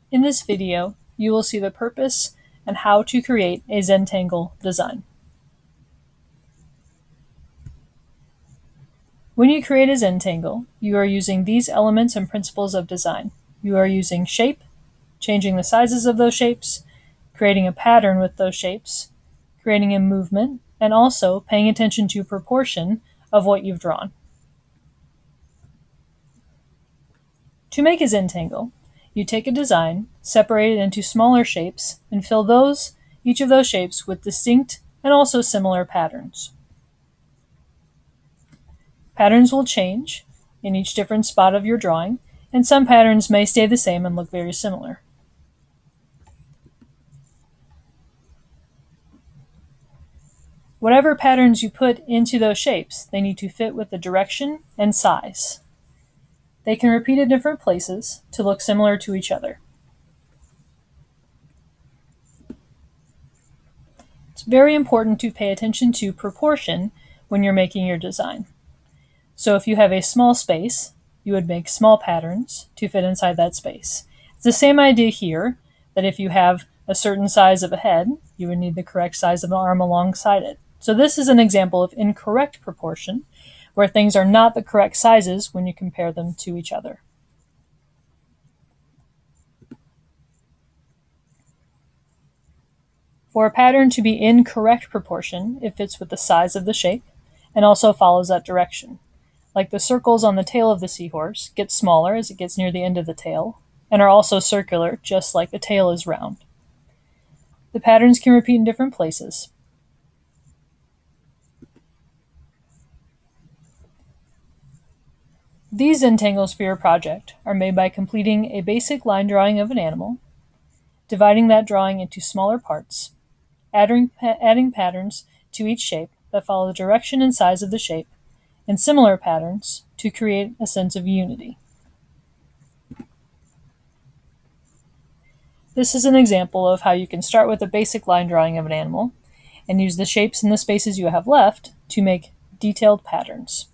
In this video, you will see the purpose and how to create a Zentangle design. When you create a Zentangle, you are using these elements and principles of design. You are using shape, changing the sizes of those shapes, creating a pattern with those shapes, creating a movement, and also paying attention to proportion of what you've drawn. To make a Zentangle, you take a design, separate it into smaller shapes, and fill each of those shapes with distinct and also similar patterns. Patterns will change in each different spot of your drawing, and some patterns may stay the same and look very similar. Whatever patterns you put into those shapes, they need to fit with the direction and size. They can repeat in different places to look similar to each other. It's very important to pay attention to proportion when you're making your design. So if you have a small space, you would make small patterns to fit inside that space. It's the same idea here, that if you have a certain size of a head, you would need the correct size of an arm alongside it. So this is an example of incorrect proportion, where things are not the correct sizes when you compare them to each other. For a pattern to be in correct proportion, it fits with the size of the shape and also follows that direction. Like the circles on the tail of the seahorse get smaller as it gets near the end of the tail, and are also circular, just like the tail is round. The patterns can repeat in different places. These Zentangles for your project are made by completing a basic line drawing of an animal, dividing that drawing into smaller parts, adding patterns to each shape that follow the direction and size of the shape, and similar patterns to create a sense of unity. This is an example of how you can start with a basic line drawing of an animal and use the shapes and the spaces you have left to make detailed patterns.